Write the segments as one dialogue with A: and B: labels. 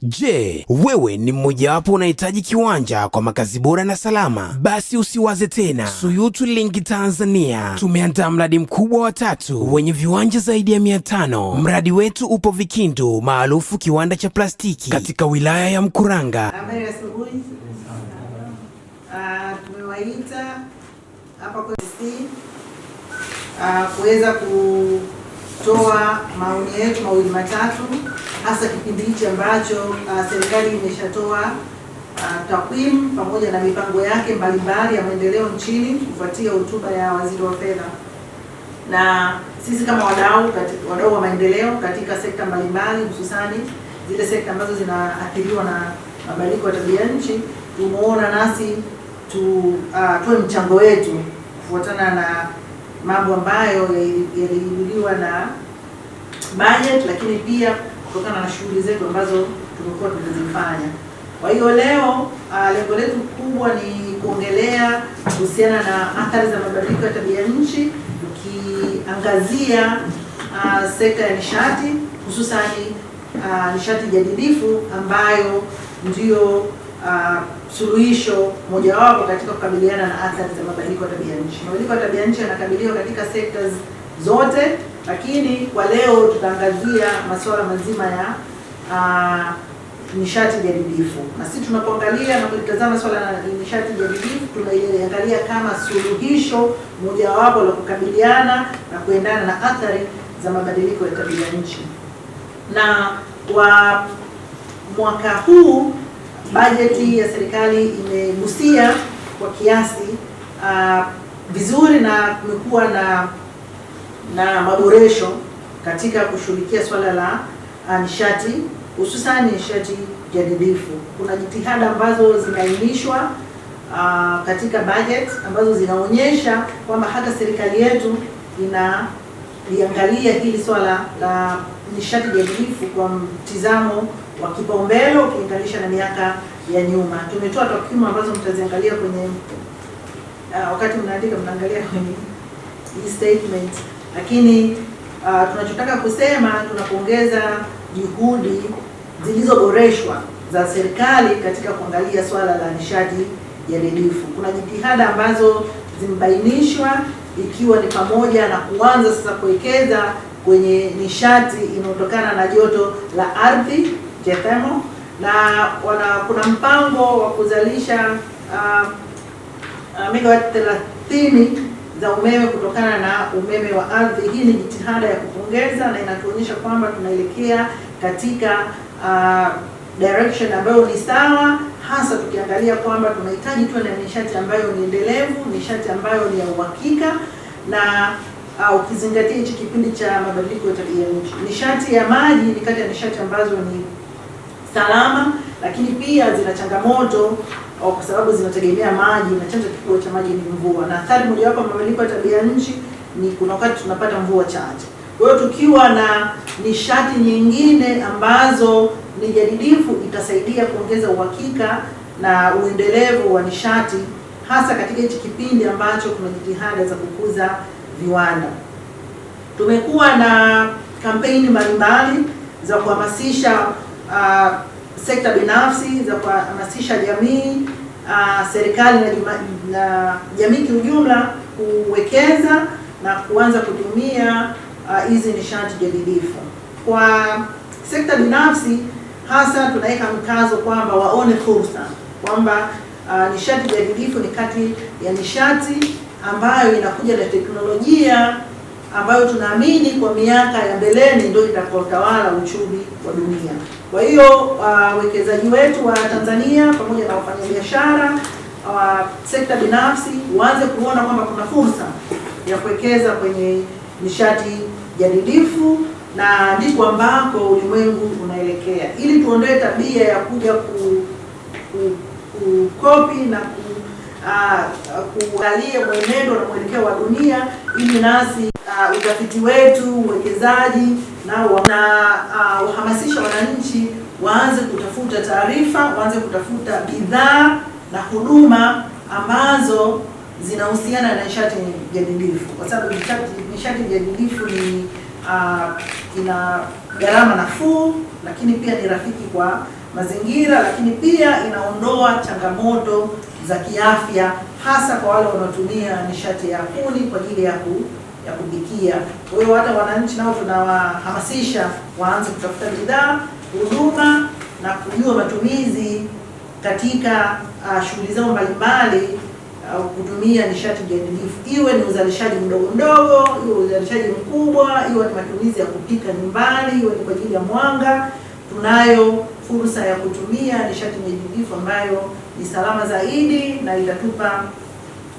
A: Je, wewe ni mmojawapo unahitaji kiwanja kwa makazi bora na salama? Basi usiwaze tena. Suyutu Link Tanzania tumeandaa mradi mkubwa wa 3 wenye viwanja zaidi ya 500. Mradi wetu upo Vikindu, maarufu kiwanda cha plastiki, katika wilaya ya Mkuranga.
B: Habari ya asubuhi. Tumewaita hapa kwa kuweza kutoa maoni yetu mawili matatu, hasa kipindi hichi ambacho serikali imeshatoa takwimu pamoja na mipango yake mbalimbali ya maendeleo nchini kufuatia hotuba ya Waziri wa Fedha. Na sisi kama wadau wa maendeleo katika sekta mbalimbali, hususani zile sekta ambazo zinaathiriwa na mabadiliko ya tabia nchi, tumeona nasi tutoe mchango wetu kufuatana na mambo ambayo yaliibuliwa na budget, lakini pia kutokana na shughuli zetu ambazo tumekuwa tukizifanya. Kwa hiyo leo lengo letu kubwa ni kuongelea kuhusiana na athari za mabadiliko ya tabia nchi, tukiangazia sekta ya nishati, hususani nishati jadidifu ambayo ndio suluhisho mojawapo katika kukabiliana na athari za mabadiliko ya tabia nchi. Mabadiliko ya tabia nchi yanakabiliwa katika sectors zote, lakini kwa leo tutaangazia masuala mazima ya nishati jadidifu. Na sisi tunapoangalia na kulitazama swala la nishati jadidifu, tunaiangalia kama suluhisho mojawapo la kukabiliana na kuendana na athari za mabadiliko ya tabia nchi. Na kwa mwaka huu bajeti ya serikali imegusia kwa kiasi vizuri, na kumekuwa na maboresho katika kushughulikia swala la nishati, hususani nishati jadidifu. Kuna jitihada ambazo zinaainishwa katika budget ambazo zinaonyesha kwamba hata serikali yetu inaliangalia hili swala la nishati jadidifu kwa mtizamo wa kipaumbele ukilinganisha na miaka ya nyuma. Tumetoa takwimu ambazo mtaziangalia kwenye wakati mnaandika, mnaangalia kwenye hii statement, lakini tunachotaka kusema, tunapongeza juhudi zilizoboreshwa za serikali katika kuangalia swala la nishati jadidifu. Kuna jitihada ambazo zimebainishwa, ikiwa ni pamoja na kuanza sasa kuwekeza kwenye nishati inayotokana na joto la ardhi, geothermal, na kuna mpango wa kuzalisha megawati 30 za umeme kutokana na umeme wa ardhi. Hii ni jitihada ya kupongeza na inatuonyesha kwamba tunaelekea katika direction ambayo ni sawa, hasa tukiangalia kwamba tunahitaji tuwe na nishati ambayo ni endelevu, nishati ambayo ni ya uhakika, na ukizingatia hichi kipindi cha mabadiliko ya tabia nchi. Nishati ya maji ni kati ya nishati ambazo ni salama, lakini pia zina changamoto kwa sababu zinategemea maji, na chanzo kikubwa cha maji ni mvua. Na athari mojawapo ya mabadiliko ya tabia nchi ni kuna wakati tunapata mvua chache. Kwa hiyo tukiwa na nishati nyingine ambazo ni jadidifu, itasaidia kuongeza uhakika na uendelevu wa nishati, hasa katika hichi kipindi ambacho kuna jitihada za kukuza viwanda. Tumekuwa na kampeni mbalimbali za kuhamasisha sekta binafsi, za kuhamasisha jamii, serikali na jamii kiujumla kuwekeza na kuanza kutumia hizi nishati jadidifu. Kwa sekta binafsi hasa tunaweka mkazo kwamba waone fursa, kwamba nishati jadidifu ni kati ya nishati ambayo inakuja na teknolojia ambayo tunaamini kwa miaka ya mbeleni ndio itakayotawala uchumi wa dunia. Kwa hiyo wawekezaji wetu wa Tanzania pamoja na wafanyabiashara sekta binafsi waanze kuona kwamba kuna fursa ya kuwekeza kwenye nishati jadidifu, na ndiko ambako ulimwengu unaelekea, ili tuondoe tabia ya kuja kukopi na kuangalia mwenendo na mwelekeo wa dunia, ili nasi utafiti wetu, uwekezaji na wahamasisha wananchi waanze kutafuta taarifa, waanze kutafuta bidhaa na huduma ambazo zinahusiana na nishati jadidifu, kwa sababu nishati jadidifu ni ina gharama nafuu, lakini pia ni rafiki kwa mazingira, lakini pia inaondoa changamoto za kiafya, hasa kwa wale wanaotumia nishati ya kuni kwa ajili ya kupikia. Kwa hiyo hata wananchi nao tunawahamasisha waanze kutafuta bidhaa, huduma na kujua matumizi katika shughuli zao mbalimbali, kutumia nishati jadidifu, iwe ni uzalishaji mdogo mdogo, iwe uzalishaji mkubwa, iwe ni matumizi ya kupika nyumbani, iwe ni kwa ajili ya mwanga. Tunayo fursa ya kutumia nishati jadidifu ambayo ni salama zaidi na itatupa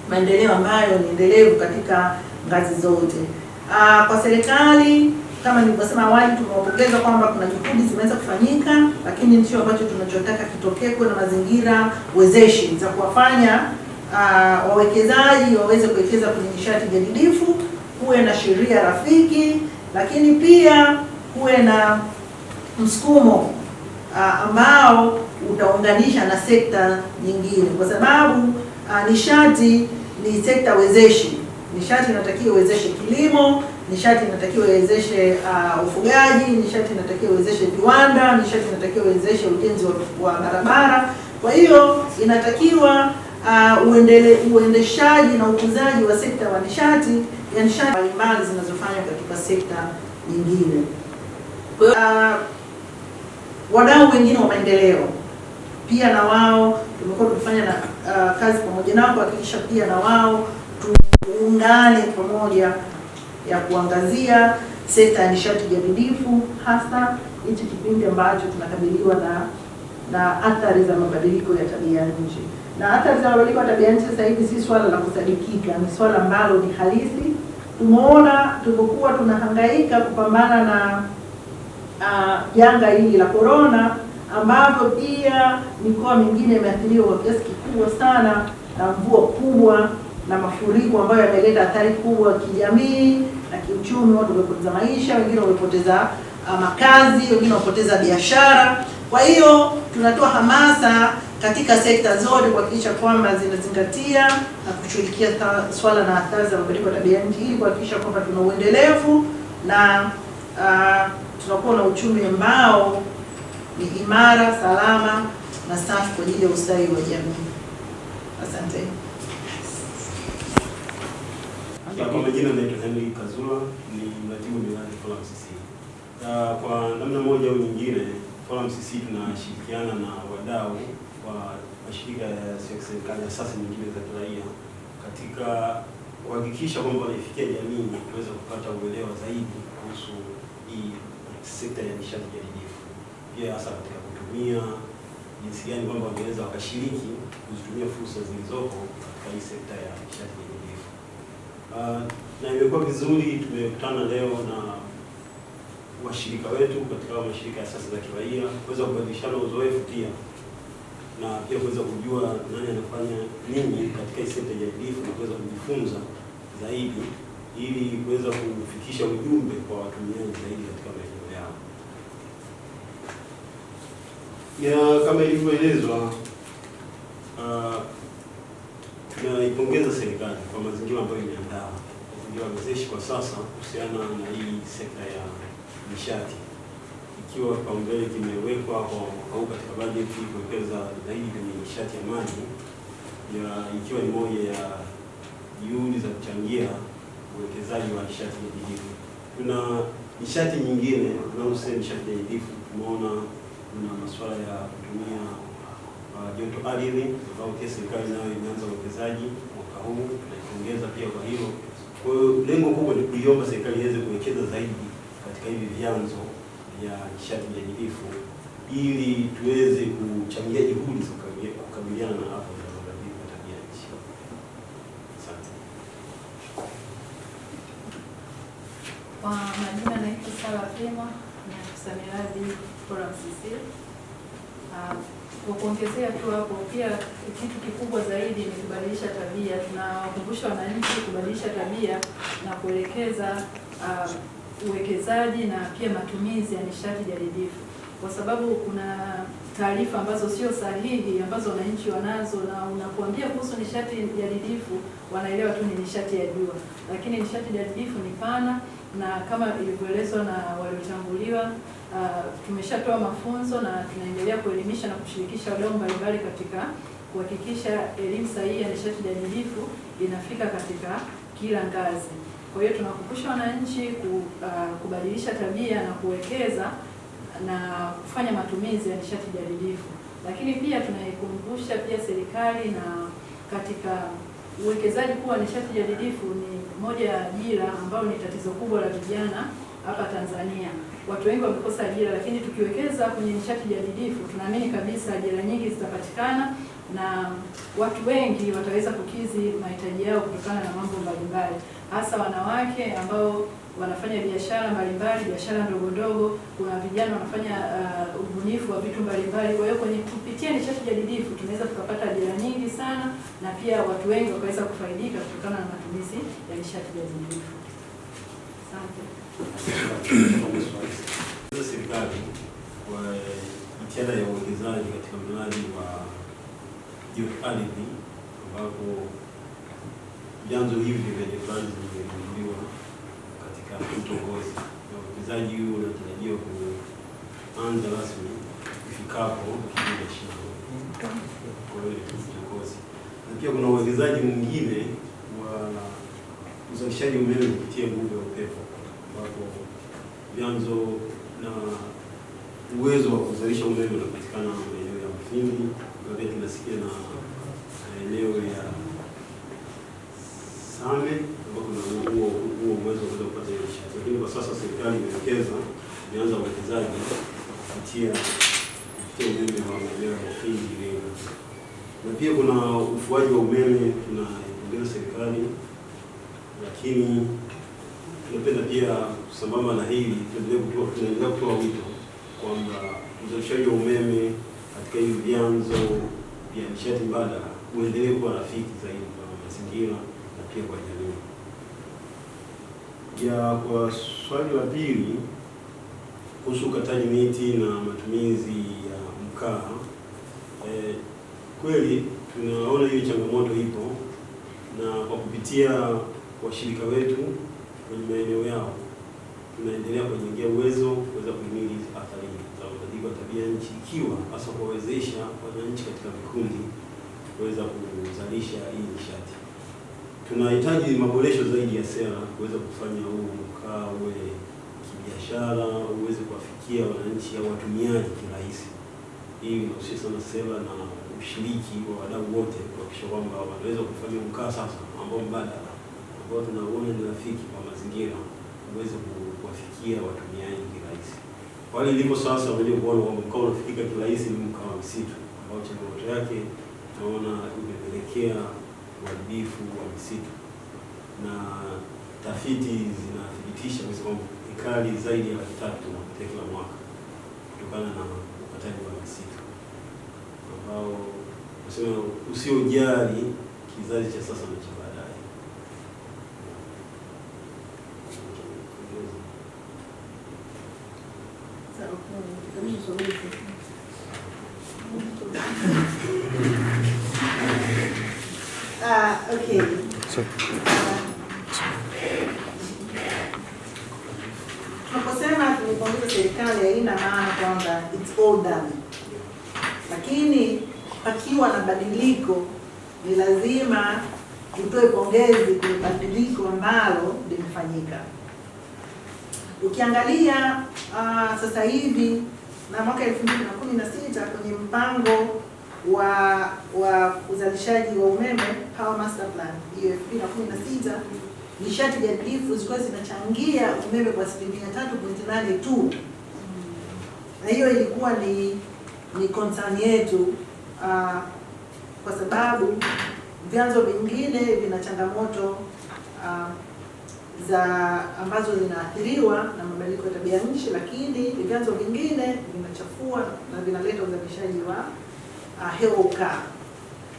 B: maendeleo ambayo ni endelevu katika ngazi zote. Kwa serikali, kama nilivyosema awali, tumewapongeza kwamba kuna juhudi zimeweza kufanyika, lakini ndicho ambacho tunachotaka kitokee, kuwe na mazingira wezeshi za kuwafanya wawekezaji waweze kuwekeza kwenye nishati jadidifu, kuwe na sheria rafiki, lakini pia kuwe na msukumo ambao utaunganisha na sekta nyingine, kwa sababu nishati ni sekta wezeshi. Nishati inatakiwa iwezeshe kilimo, nishati inatakiwa iwezeshe ufugaji, nishati inatakiwa iwezeshe viwanda, nishati inatakiwa iwezeshe ujenzi wa barabara. Kwa hiyo inatakiwa uendeshaji na ukuzaji wa sekta wa nishati ya nishati mbalimbali zinazofanywa katika sekta nyingine. Kwa hiyo wadau wengine wa maendeleo pia na wao tumekuwa tukifanya na kazi pamoja nao kuhakikisha pia na wao tuungane pamoja ya kuangazia sekta ya nishati jadidifu, hasa hichi kipindi ambacho tunakabiliwa na athari za mabadiliko ya tabia nchi. Na athari za mabadiliko ya tabia nchi sasa hivi si swala la kusadikika, ni swala ambalo ni halisi. Tumeona tulipokuwa tunahangaika kupambana na janga hili la corona, ambapo pia mikoa mingine imeathiriwa kwa kiasi kikubwa sana na mvua kubwa na mafuriko ambayo yameleta athari kubwa kijamii na kiuchumi. Watu wamepoteza maisha, wengine wamepoteza makazi, wengine wamepoteza biashara. Kwa hiyo tunatoa hamasa katika sekta zote kuhakikisha kwamba zinazingatia na kushughulikia swala na athari za mabadiliko ya tabia nchi, ili kuhakikisha kwamba tuna uendelevu na tunakuwa na uchumi ambao ni imara, salama na safi kwa ajili ya ustawi wa jamii. Asante.
C: Kwa majina naitwa Henry Kazula, ni mratibu miradi Forum CC. Kwa namna moja au nyingine, Forum CC tunashirikiana na wadau wa mashirika ya serikali na asasi nyingine za kiraia katika kuhakikisha kwamba wanaifikia jamii tuweze kupata uelewa zaidi kuhusu hii sekta ya nishati jadidifu, pia hasa katika kutumia jinsi gani kwamba wangeweza wakashiriki kuzitumia fursa zilizopo katika hii sekta ya nishati jadidifu. Na imekuwa vizuri, tumekutana leo na washirika wetu katika mashirika ya asasi za kiraia kuweza kubadilishana uzoefu pia na pia kuweza kujua nani anafanya nini katika hii sekta jadidifu na kuweza kujifunza zaidi ili kuweza kufikisha ujumbe kwa watumiaji zaidi katika maeneo yao. Kama ilivyoelezwa, tunaipongeza serikali kwa mazingira ambayo imeandaa, mazingira wezeshi kwa sasa kuhusiana na hii sekta ya nishati, ikiwa kipaumbele kimewekwa kwa mwaka huu katika bajeti kuwekeza zaidi kwenye nishati ya maji, ikiwa ni moja ya juhudi za kuchangia uwekezaji wa nishati jadidifu. Kuna nishati nyingine tunaosema nishati jadidifu, tumeona kuna masuala ya kutumia joto ardhi, ambao pia serikali nayo imeanza uwekezaji mwaka huu, tunaipongeza pia kwa hilo. Kwa hiyo lengo kubwa ni kuiomba serikali iweze kuwekeza zaidi katika hivi vyanzo vya nishati jadidifu ili tuweze kuchangia juhudi za kukabiliana na athari za mabadiliko ya tabia nchi. Asante.
D: Kwa majina naitwa Sala Pema, ni afisa miradi Forum CC. Kwa kuongezea tu hapo, pia kitu kikubwa zaidi ni kubadilisha tabia. Tunawakumbusha wananchi kubadilisha tabia na kuelekeza uwekezaji na pia matumizi ya nishati jadidifu, kwa sababu kuna taarifa ambazo sio sahihi ambazo wananchi wanazo, na unapoambia kuhusu nishati jadidifu wanaelewa tu ni nishati ya jua, lakini nishati jadidifu ni pana, na kama ilivyoelezwa na waliotanguliwa, tumeshatoa mafunzo na tunaendelea kuelimisha na kushirikisha wadau mbalimbali katika kuhakikisha elimu sahihi ya nishati jadidifu inafika katika kila ngazi. Kwa hiyo tunakumbusha wananchi kubadilisha tabia na kuwekeza na kufanya matumizi ya nishati jadidifu, lakini pia tunaikumbusha pia serikali na katika uwekezaji kuwa nishati jadidifu ni moja ya ajira ambayo ni tatizo kubwa la vijana hapa Tanzania. Watu wengi wamekosa ajira, lakini tukiwekeza kwenye nishati jadidifu tunaamini kabisa ajira nyingi zitapatikana na watu wengi wataweza kukidhi mahitaji yao kutokana na mambo mbalimbali, hasa wanawake ambao wanafanya biashara mbalimbali, biashara ndogo ndogo. Kuna vijana wanafanya ubunifu wa vitu mbalimbali. Kwa hiyo kwenye kupitia nishati jadidifu tunaweza tukapata ajira nyingi sana, na pia watu wengi wakaweza kufaidika kutokana na matumizi ya nishati jadidifu. Asante.
C: Serikali kwa jitihada ya uwekezaji katika mradi wa jotoardhi ambapo vyanzo hivi vya jotoardhi vimegunduliwa katika mto Ngozi, na uwekezaji huu unatarajiwa kuanza rasmi ifikapo 2020 kwa mto Ngozi. Na pia kuna uwekezaji mwingine wa uzalishaji umeme kupitia nguvu ya upepo ambapo vyanzo na uwezo wa kuzalisha umeme unapatikana maeneo ya Mfindi, vile tunasikia na maeneo ya Same ambapo kuna huo uwezo wa kuweza kupata hiyo nishati. Lakini kwa sasa serikali imewekeza, imeanza uwekezaji kupitia umeme wa maeneo ya Mfindi Iringa. Na pia kuna ufuaji wa umeme, tunaongeza serikali, lakini tunapenda pia sambamba na hili tunaendelea kutoa wito kwamba uzalishaji wa umeme katika hivi vyanzo vya nishati mbadala uendelee kuwa rafiki zaidi kwa mazingira na pia kwa jamii. Kwa swali la pili kuhusu ukataji miti na matumizi ya mkaa, kweli tunaona hiyo changamoto ipo, na kwa kupitia washirika wetu kwenye maeneo yao tunaendelea kujengea uwezo kuweza kuhimili athari za mabadiliko ya tabia nchi, ikiwa hasa kuwawezesha wananchi katika vikundi kuweza kuzalisha hii nishati. Tunahitaji maboresho zaidi ya sera kuweza kufanya huu mkaa uwe kibiashara, uweze kuwafikia wananchi au watumiaji kirahisi. Hii inahusisha sana sera na ushiriki wa wadau wote kuhakikisha kwamba wanaweza kufanya mkaa sasa ambao mbadala ambao tunaona ni rafiki kwa mazingira uweze kuwafikia watumiaji kirahisi. Wale ilipo sasa unajua kuona kwamba mkaa unafikika kirahisi ni mkaa wa misitu ambao changamoto yake naona imepelekea uharibifu wa misitu, na tafiti zinathibitisha kwamba ekari zaidi ya 300 zinapotea kila mwaka kutokana na ukataji wa misitu ambao nasema usiojali kizazi cha sasa na cha baadaye.
B: Okay. Tunaposema tumeipongeza serikali haina maana kwamba it's all done, lakini pakiwa na badiliko ni lazima tutoe pongezi kwa badiliko ambalo limefanyika. Ukiangalia sasa hivi na mwaka 2016 kwenye mpango wa uzalishaji wa umeme Power Master Plan hiyo 2016, nishati jadidifu zilikuwa zinachangia umeme kwa 3.8 tu, na hiyo ilikuwa ni concern yetu kwa sababu vyanzo vingine vina changamoto za ambazo zinaathiriwa na mabadiliko ya tabia nchi, lakini vyanzo vingine vinachafua na vinaleta uzalishaji wa hewa ukaa.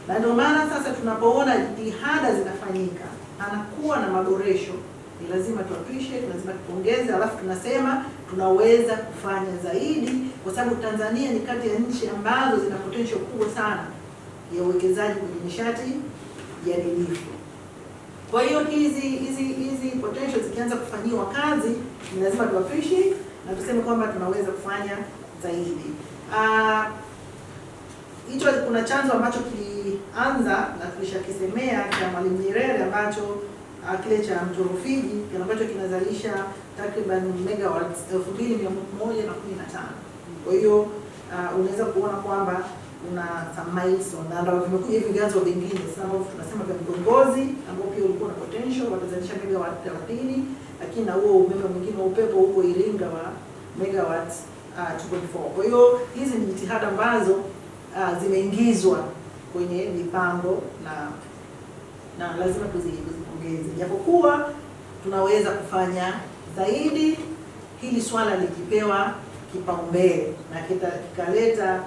B: Na ndio maana sasa tunapoona jitihada zinafanyika, anakuwa na maboresho ni lazima tu appreciate, lazima tupongeze, alafu tunasema tunaweza kufanya zaidi, kwa sababu Tanzania ni kati ya nchi ambazo zina potential kubwa sana ya uwekezaji kwenye nishati jadilifu. Kwa hiyo hizi potential zikianza kufanyiwa kazi, ni lazima tu appreciate na tuseme kwamba tunaweza kufanya zaidi. Hicho kuna chanzo ambacho kilianza na tulishakisemea cha Mwalimu Nyerere ambacho kile cha Mto Rufiji ambacho kinazalisha takriban megawatts 2115. Kwa hiyo unaweza kuona kwamba kuna some milestone na ndio vimekuja hivi vyanzo vingine sasa ambavyo tunasema vya Mtongozi ambao pia ulikuwa na potential watazalisha megawatt 30, lakini na huo umeme mwingine wa upepo huko Iringa wa megawatts 2.4. Kwa hiyo hizi ni jitihada ambazo zimeingizwa kwenye mipango na lazima tuzipongeze. Japokuwa tunaweza kufanya zaidi, hili swala likipewa kipaumbele na kikaleta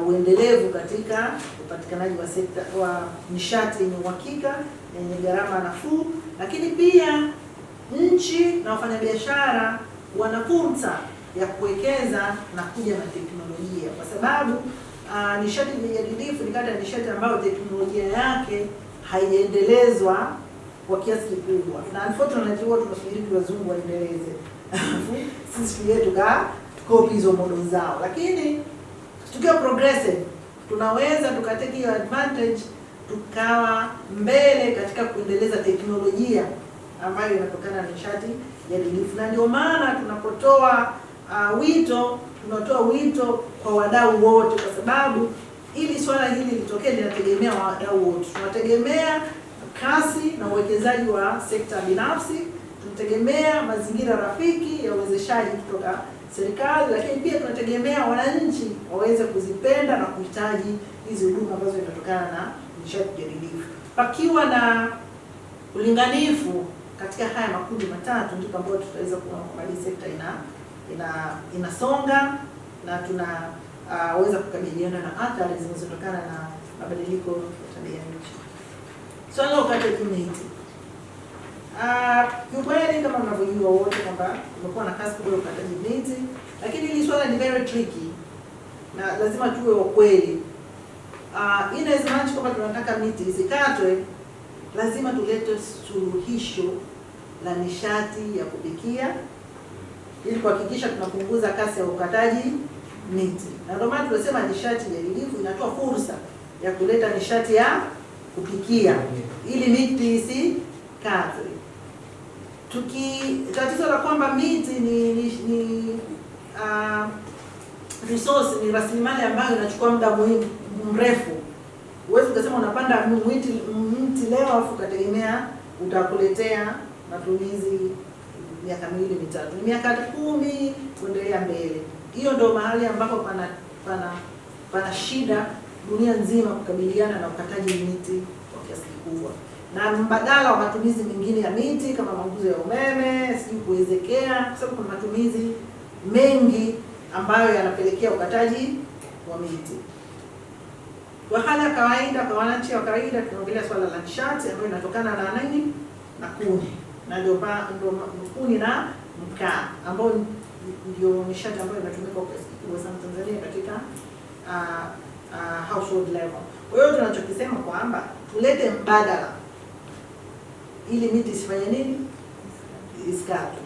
B: uendelevu katika upatikanaji wa sekta wa nishati yenye uhakika yenye gharama nafuu, lakini pia nchi na wafanyabiashara wana fursa ya kuwekeza na kuja na teknolojia, kwa sababu nishati jadilifu ni kati ya nishati ambayo teknolojia yake haiendelezwa kwa kiasi kikubwa, na unfortunately huwa tunasubiri wazungu waendeleze sisi yetu copy hizo model zao, lakini tukiwa progressive tunaweza tukateki hiyo advantage tukawa mbele katika kuendeleza teknolojia ambayo inatokana na nishati jadilifu. Na ndio maana tunapotoa tunatoa wito kwa wadau wote, kwa sababu ili swala hili litokee linategemea wadau wote. Tunategemea kasi na uwekezaji wa sekta binafsi, tunategemea mazingira rafiki ya uwezeshaji kutoka serikali, lakini pia tunategemea wananchi waweze kuzipenda na kuhitaji hizi huduma ambazo zinatokana na nishati jadilifu. Pakiwa na ulinganifu katika haya makundi matatu, ndipo ambapo tutaweza kuona kwamba hii sekta inasonga na tunaweza kukabiliana na athari zinazotokana na mabadiliko ya tabia nchi. Swala la ukataji miti. Kiukweli kama mnavyojua wote kwamba kumekuwa na kasi kubwa ya ukataji miti, lakini hili swala ni very tricky na lazima tuwe wa kweli. Inawezekana kwamba tunataka miti isikatwe, lazima tulete suluhisho la nishati ya kupikia ili kuhakikisha tunapunguza kasi ya ukataji miti. Na ndio maana tunasema nishati jadilifu inatoa fursa ya kuleta nishati ya kupikia ili miti isikatwe. Tatizo la kwamba miti ni resource, ni rasilimali ambayo inachukua muda mrefu. Huwezi kusema unapanda mti leo afu ukategemea utakuletea matumizi miaka 2-3. Ni miaka 10 kuendelea mbele. Hiyo ndio mahali ambapo pana shida dunia nzima kukabiliana na ukataji miti kwa kiasi kikubwa. Na mbadala wa matumizi mengine ya miti kama maguzo ya umeme, sijui kuwezekea, kwa sababu kuna matumizi mengi ambayo yanapelekea ukataji wa miti. Kwa hali ya kawaida, kwa wananchi wa kawaida, tunaongelea swala la nishati ambayo inatokana na nini? Na kuni. Na ndio kuni na mkaa ambao ndio nishati ambayo inatumika kwa kiasi kikubwa sana Tanzania katika household level. Kwa hiyo tunachokisema kwamba tulete mbadala ili miti isifanye nini? Isikatwe.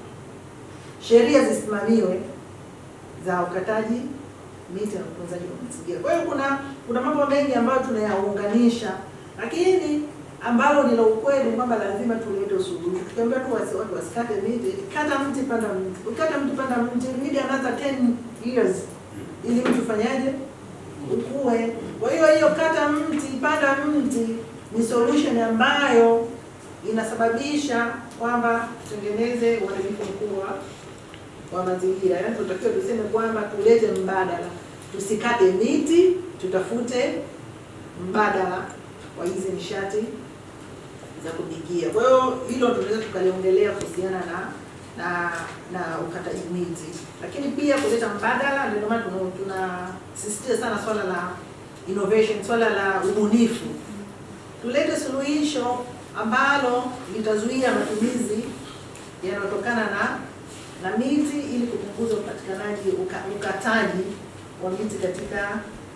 B: Sheria zisimamiwe za ukataji miti na utunzaji wa mazingira. Kwa hiyo kuna mambo mengi ambayo tunayaunganisha, lakini ambalo ni la ukweli kwamba lazima tulete suluhisho. Tukiambia tu watu wasikate miti, kata mti panda mti. Ukata mti panda mti, need another 10 years ili mtu fanyaje? Ukue. Kwa hiyo kata mti panda mti ni solution ambayo inasababisha kwamba tutengeneze uharibifu mkubwa wa mazingira. Yaani tunatakiwa tuseme kwamba tulete mbadala. Tusikate miti, tutafute mbadala wa hizi nishati za kupikia. Kwa hiyo hilo tunaweza tukaliongelea kuhusiana na ukataji miti. Lakini pia kuleta mbadala, ndio maana tunasisitiza sana swala la innovation, swala la ubunifu. Tulete suluhisho ambalo litazuia matumizi na miti ili kupunguza ukataji wa miti katika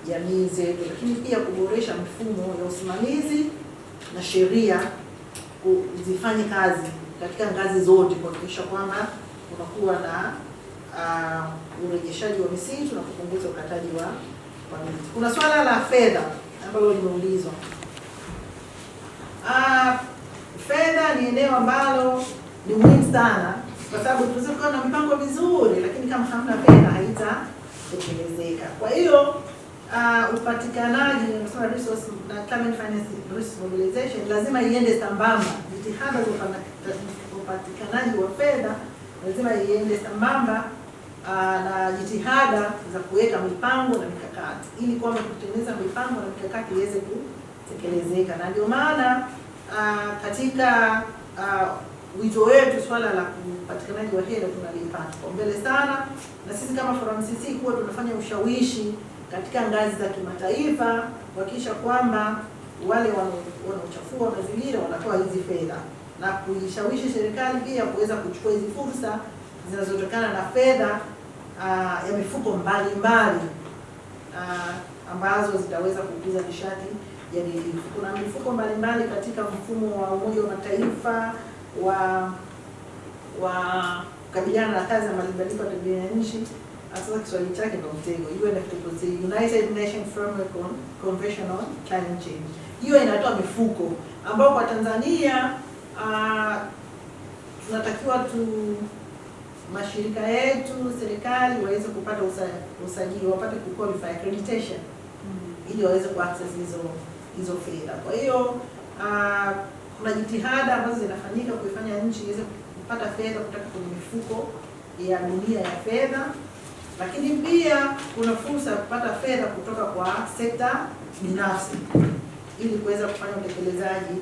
B: jamii zetu, lakini pia kuboresha mifumo ya usimamizi na sheria zifanye kazi katika ngazi zote kuhakikisha kwamba kunakuwa na urejeshaji wa misitu na kupunguza ukataji wa miti. Kuna swala la fedha ambalo limeulizwa. Fedha ni eneo ambalo ni muhimu sana, kwa sababu tunaweza kuwa na mipango mizuri lakini kama hamna fedha haitatekelezeka. Kwa hiyo upatikanaji wa resource na climate finance resource mobilization lazima iende sambamba. Jitihada za upatikanaji wa fedha lazima iende sambamba na jitihada za kuweka mipango na mikakati ili kwamba kutengeneza mipango na mikakati iweze kutekelezeka. Na ndio maana katika wito wetu swala la upatikanaji wa hela tunalipa kipaumbele sana, na sisi kama Forum CC kuwa tunafanya ushawishi katika ngazi za kimataifa kuhakikisha kwamba wale wanaochafua mazingira wanatoa hizi fedha, na kuishawishi serikali pia kuweza kuchukua hizi fursa zinazotokana na fedha ya mifuko mbalimbali ambazo zitaweza kukuza nishati jadilifu. Kuna mifuko mbalimbali katika mfumo wa Umoja wa Mataifa wa kukabiliana na kazi na mabadiliko ya tabia nchi. Sasa Kiswahili chake ndio mtego. UNFCCC, United Nations Framework Convention on Climate Change. Hiyo inatoa mifuko ambao kwa Tanzania tunatakiwa mashirika yetu, serikali waweze kupata usajili, wapate kuqualify accreditation ili waweze kuaccess hizo fedha. Kwa hiyo kuna jitihada ambazo zinafanyika kuifanya nchi iweze kupata fedha kutoka kwenye mifuko ya dunia ya fedha, lakini pia kuna fursa ya kupata fedha kutoka kwa sekta binafsi ili kuweza kufanya utekelezaji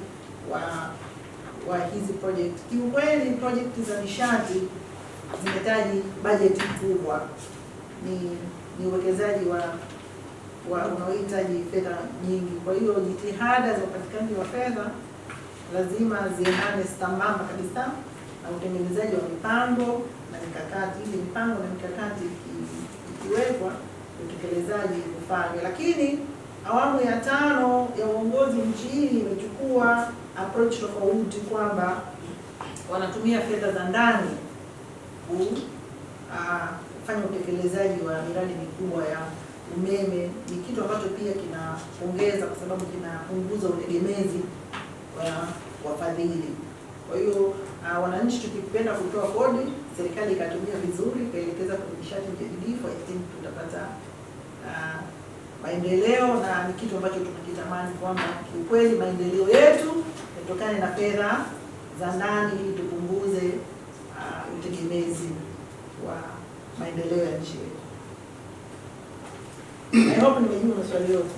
B: wa hizi project. Kiukweli project za nishati zinahitaji bajeti kubwa, ni uwekezaji unaohitaji fedha nyingi. Kwa hiyo jitihada za upatikanaji wa fedha lazima ziendane sambamba kabisa na utengenezaji wa mipango na mikakati, ili mipango na mikakati ikiwekwa utekelezaji ufanywe. Lakini awamu ya 5 ya uongozi nchi hii imechukua approach tofauti kwamba wanatumia fedha za ndani kufanya utekelezaji wa miradi mikubwa ya umeme. Ni kitu ambacho pia kinaongeza kwa sababu kinapunguza utegemezi wa wafadhili. Kwa hiyo wananchi tukipenda kutoa kodi, serikali ikatumia vizuri, ikaelekeza kwenye nishati jadilifu, I think tutapata maendeleo, na ni kitu ambacho tunakitamani kwamba kiukweli maendeleo yetu yatokane na fedha za ndani ili tupunguze utegemezi wa maendeleo ya nchi yetu. I hope nimejibu maswali yote.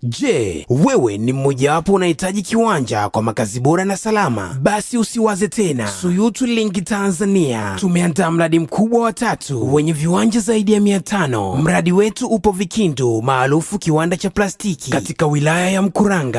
A: Je, wewe ni mmojawapo unahitaji kiwanja kwa makazi bora na salama? Basi usiwaze tena. Suyutu Link Tanzania tumeandaa mradi mkubwa wa 3 wenye viwanja zaidi ya 500. Mradi wetu upo Vikindu, maarufu kiwanda cha plastiki, katika wilaya ya Mkuranga.